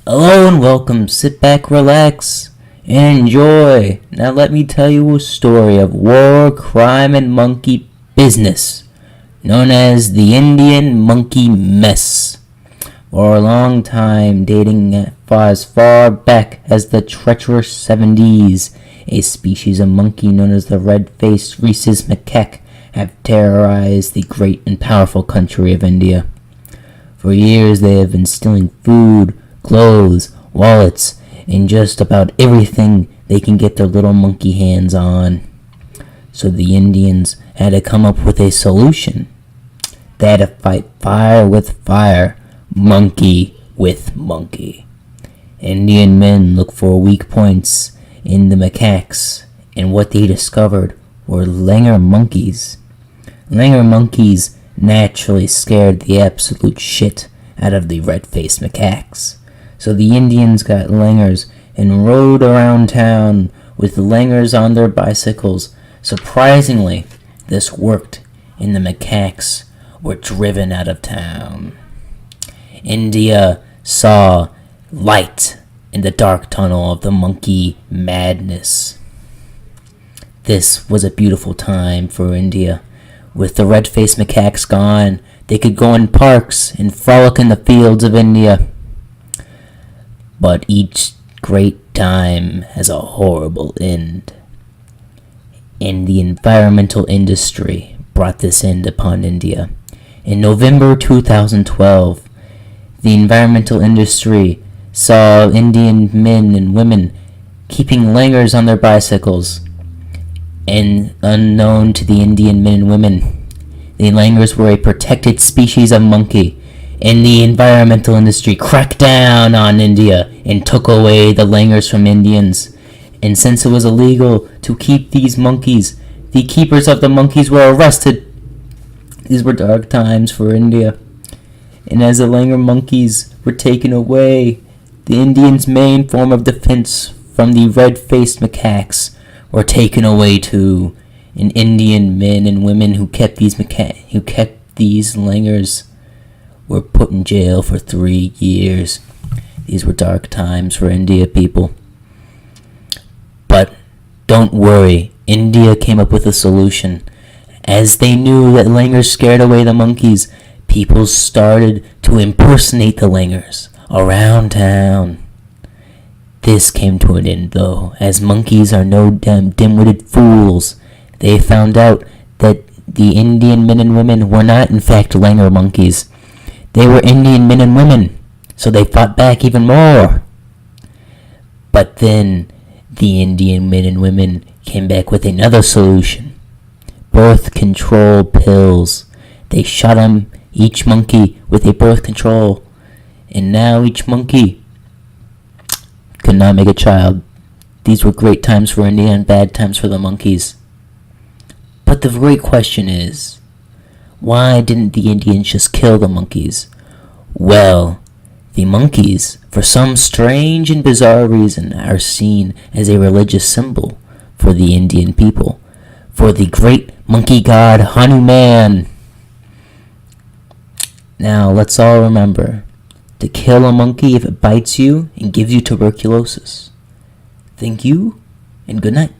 Hello and welcome. Sit back, relax, and enjoy. Now let me tell you a story of war, crime, and monkey business, known as the Indian Monkey Mess. For a long time, dating as far back as the treacherous 70s, a species of monkey known as the red-faced rhesus macaque have terrorized the great and powerful country of India. For years they have been stealing food, clothes, wallets, and just about everything they can get their little monkey hands on. So the Indians had to come up with a solution. They had to fight fire with fire, monkey with monkey. Indian men looked for weak points in the macaques, and what they discovered were langur monkeys. Langur monkeys naturally scared the absolute shit out of the red-faced macaques. So the Indians got langurs and rode around town with langurs on their bicycles. Surprisingly, this worked, and the macaques were driven out of town. India saw light in the dark tunnel of the monkey madness. This was a beautiful time for India. With the red-faced macaques gone, they could go in parks and frolic in the fields of India. But each great time has a horrible end. And the environmental industry brought this end upon India. In November 2012, the environmental industry saw Indian men and women keeping langurs on their bicycles. And unknown to the Indian men and women, the langurs were a protected species of monkey, and the environmental industry cracked down on India and took away the langurs from Indians. And since it was illegal to keep these monkeys, the keepers of the monkeys were arrested. These were dark times for India. And as the langur monkeys were taken away, the Indians' main form of defense from the red-faced macaques were taken away too. And Indian men and women who kept these langurs were put in jail for 3 years. These were dark times for India, people. But don't worry, India came up with a solution. As they knew that langurs scared away the monkeys, people started to impersonate the langurs around town. This came to an end, though, as monkeys are no dim-witted fools. They found out that the Indian men and women were not, in fact, langur monkeys. They were Indian men and women, so they fought back even more. But then the Indian men and women came back with another solution. Birth control pills. They shot each monkey with a birth control, and now each monkey could not make a child. These were great times for India and bad times for the monkeys. But the great question is, why didn't the Indians just kill the monkeys? Well, the monkeys, for some strange and bizarre reason, are seen as a religious symbol for the Indian people, for the great monkey god Hanuman. Now, let's all remember to kill a monkey if it bites you and gives you tuberculosis. Thank you, and good night.